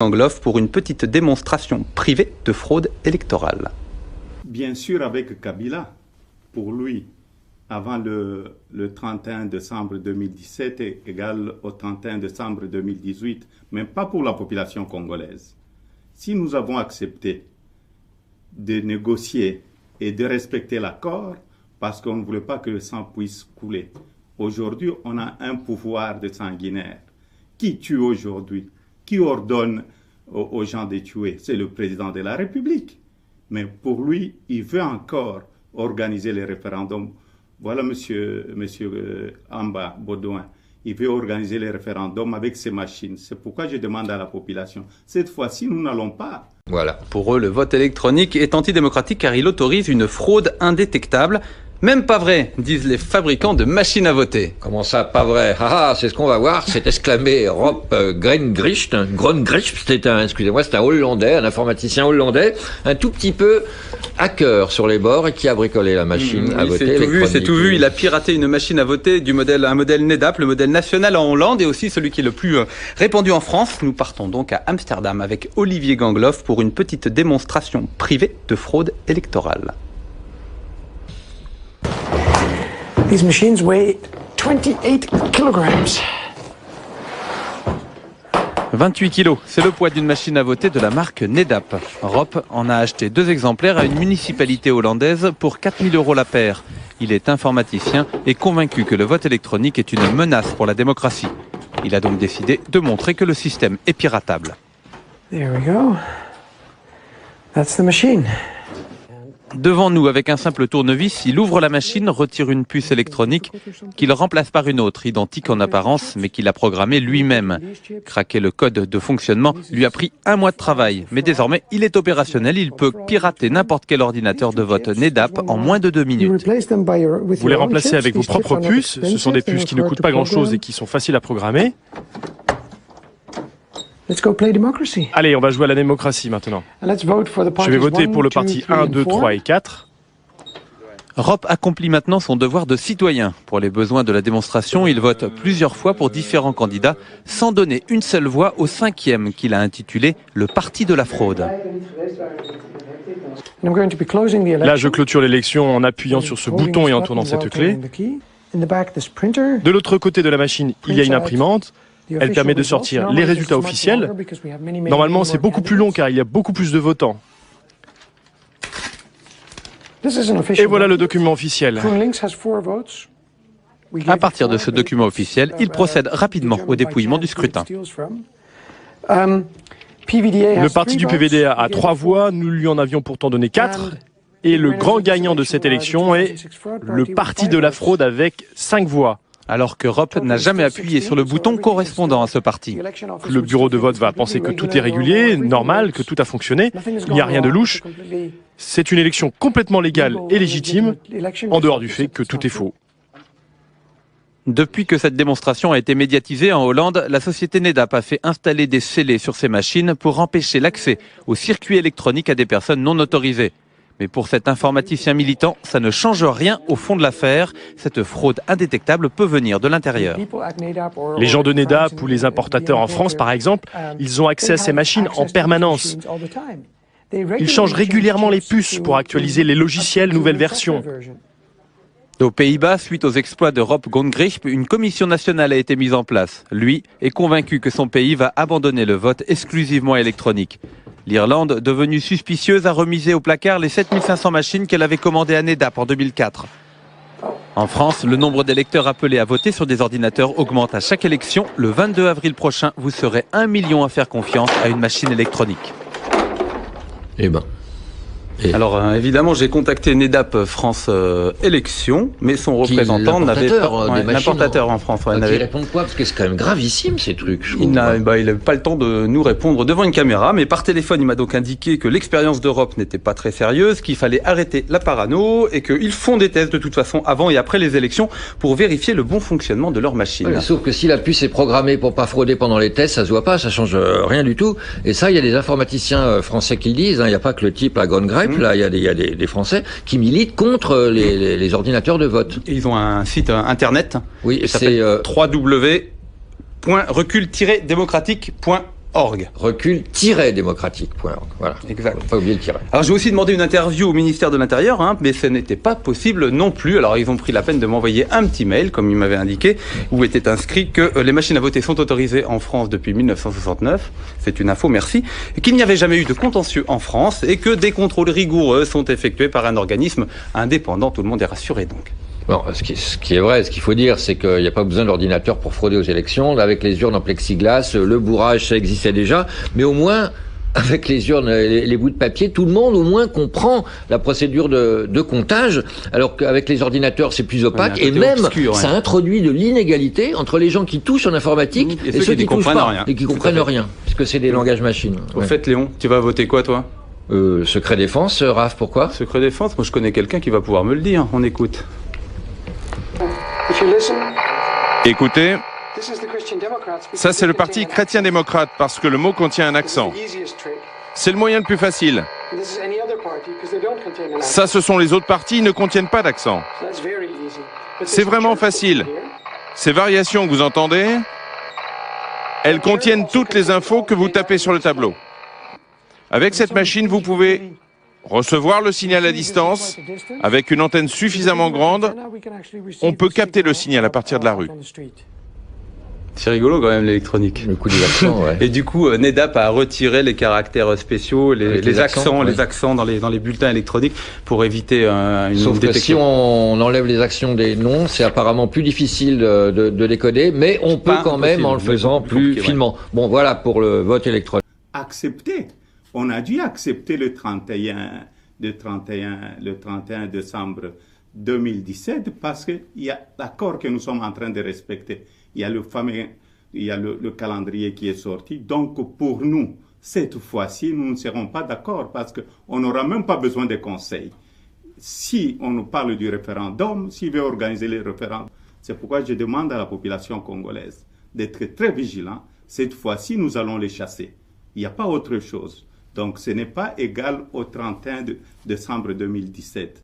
Gangloff pour une petite démonstration privée de fraude électorale. Bien sûr avec Kabila, pour lui, avant le 31 décembre 2017 est égal au 31 décembre 2018, mais pas pour la population congolaise. Si nous avons accepté de négocier et de respecter l'accord, parce qu'on ne voulait pas que le sang puisse couler, aujourd'hui on a un pouvoir de sanguinaire. Qui tue aujourd'hui? Qui ordonne aux gens de tuer? C'est le président de la République. Mais pour lui, il veut encore organiser les référendums. Voilà, monsieur Amba Baudouin. Il veut organiser les référendums avec ses machines. C'est pourquoi je demande à la population. Cette fois-ci, nous n'allons pas. Voilà. Pour eux, le vote électronique est antidémocratique car il autorise une fraude indétectable. Même pas vrai, disent les fabricants de machines à voter. Comment ça, pas vrai? Ah, c'est ce qu'on va voir, c'est exclamé Rob Grengricht. Grengricht, c'est un Hollandais, un informaticien hollandais, un tout petit peu hacker sur les bords et qui a bricolé la machine à voter électronique. C'est tout vu, il a piraté une machine à voter un modèle NEDAP, le modèle national en Hollande et aussi celui qui est le plus répandu en France. Nous partons donc à Amsterdam avec Olivier Gangloff pour une petite démonstration privée de fraude électorale. These machines weigh 28 kilograms. 28 kilos, c'est le poids d'une machine à voter de la marque NEDAP. Rob en a acheté 2 exemplaires à une municipalité hollandaise pour 4 000 € la paire. Il est informaticien et convaincu que le vote électronique est une menace pour la démocratie. Il a donc décidé de montrer que le système est piratable. There we go. That's the machine. Devant nous, avec un simple tournevis, il ouvre la machine, retire une puce électronique qu'il remplace par une autre, identique en apparence, mais qu'il a programmée lui-même. Craquer le code de fonctionnement lui a pris 1 mois de travail, mais désormais, il est opérationnel. Il peut pirater n'importe quel ordinateur de vote NEDAP en moins de 2 minutes. Vous les remplacez avec vos propres puces. Ce sont des puces qui ne coûtent pas grand-chose et qui sont faciles à programmer. Allez, on va jouer à la démocratie maintenant. Je vais voter pour le parti 1, 2, 3 et 4. Rob accomplit maintenant son devoir de citoyen. Pour les besoins de la démonstration, il vote plusieurs fois pour différents candidats, sans donner une seule voix au 5e qu'il a intitulé « Le Parti de la fraude ». Là, je clôture l'élection en appuyant sur ce bouton et en tournant cette clé. De l'autre côté de la machine, il y a une imprimante. Elle permet de sortir les résultats officiels. Normalement, c'est beaucoup plus long car il y a beaucoup plus de votants. Et voilà le document officiel. À partir de ce document officiel, il procède rapidement au dépouillement du scrutin. Le parti du PVDA a 3 voix, nous lui en avions pourtant donné 4. Et le grand gagnant de cette élection est le parti de la fraude avec 5 voix. Alors que Rob n'a jamais appuyé sur le bouton correspondant à ce parti. Le bureau de vote va penser que tout est régulier, normal, que tout a fonctionné, il n'y a rien de louche. C'est une élection complètement légale et légitime, en dehors du fait que tout est faux. Depuis que cette démonstration a été médiatisée en Hollande, la société NEDAP a fait installer des scellés sur ses machines pour empêcher l'accès aux circuits électroniques à des personnes non autorisées. Mais pour cet informaticien militant, ça ne change rien au fond de l'affaire. Cette fraude indétectable peut venir de l'intérieur. Les gens de NEDAP ou les importateurs en France, par exemple, ils ont accès à ces machines en permanence. Ils changent régulièrement les puces pour actualiser les logiciels nouvelles versions. Aux Pays-Bas, suite aux exploits de Rob Grengricht, une commission nationale a été mise en place. Lui est convaincu que son pays va abandonner le vote exclusivement électronique. L'Irlande, devenue suspicieuse, a remisé au placard les 7500 machines qu'elle avait commandées à NEDAP en 2004. En France, le nombre d'électeurs appelés à voter sur des ordinateurs augmente à chaque élection. Le 22 avril prochain, vous serez 1 million à faire confiance à une machine électronique. Eh ben. Alors évidemment, j'ai contacté NEDAP France Élections, mais son représentant n'avait pas l'importateur en France. Ils répondent quoi? Parce que c'est quand même gravissime ces trucs. Il n'avait pas le temps de nous répondre devant une caméra, mais par téléphone, il m'a donc indiqué que l'expérience d'Europe n'était pas très sérieuse, qu'il fallait arrêter la parano et qu'ils font des tests de toute façon avant et après les élections pour vérifier le bon fonctionnement de leur machine. Ouais, sauf que si la puce est programmée pour pas frauder pendant les tests, ça se voit pas, ça change rien du tout. Et ça, il y a des informaticiens français qui le disent. Il n'y a pas que le type à Grengricht. Là, il y a des Français qui militent contre les ordinateurs de vote. Et ils ont un site internet. Oui, c'est www.recul-démocratique.org. Recul-démocratique.org. Voilà. Exact. Faut pas oublier le tiret. Alors j'ai aussi demandé une interview au ministère de l'Intérieur, mais ce n'était pas possible non plus. Alors ils ont pris la peine de m'envoyer un petit mail, comme ils m'avaient indiqué, où était inscrit que les machines à voter sont autorisées en France depuis 1969. C'est une info, merci. Et qu'il n'y avait jamais eu de contentieux en France et que des contrôles rigoureux sont effectués par un organisme indépendant. Tout le monde est rassuré donc. Bon, ce qui est vrai, ce qu'il faut dire, c'est qu'il n'y a pas besoin d'ordinateur pour frauder aux élections. Avec les urnes en plexiglas, le bourrage, ça existait déjà. Mais au moins, avec les urnes, les bouts de papier, tout le monde au moins comprend la procédure de comptage, alors qu'avec les ordinateurs, c'est plus opaque. Et même, obscur, ça introduit de l'inégalité entre les gens qui touchent en informatique et ceux qui touchent pas, et qui comprennent rien, puisque c'est des langages machines. Au fait, Léon, tu vas voter quoi, toi? Secret défense, Raph, pourquoi? Secret défense, moi je connais quelqu'un qui va pouvoir me le dire. On écoute. Écoutez, ça c'est le parti chrétien-démocrate parce que le mot contient un accent. C'est le moyen le plus facile. Ça, ce sont les autres partis, ils ne contiennent pas d'accent. C'est vraiment facile. Ces variations que vous entendez, elles contiennent toutes les infos que vous tapez sur le tableau. Avec cette machine, vous pouvez recevoir le signal à distance. Avec une antenne suffisamment grande, on peut capter le signal à partir de la rue. C'est rigolo quand même l'électronique. Le coup des accents, ouais. Et du coup, NEDAP a retiré les caractères spéciaux, les accents dans les bulletins électroniques pour éviter une Sauf détection. Que si on enlève les accents des noms, c'est apparemment plus difficile de décoder, mais on peut quand même en le faisant plus finement. Ouais. Bon, voilà pour le vote électronique. Accepter. On a dû accepter le 31 décembre 2017 parce qu'il y a l'accord que nous sommes en train de respecter. Il y a le calendrier qui est sorti. Donc, pour nous, cette fois-ci, nous ne serons pas d'accord parce qu'on n'aura même pas besoin de conseils. Si on nous parle du référendum, s'il veut organiser les référendums, c'est pourquoi je demande à la population congolaise d'être très vigilant. Cette fois-ci, nous allons les chasser. Il n'y a pas autre chose. Donc, ce n'est pas égal au 31 décembre 2017.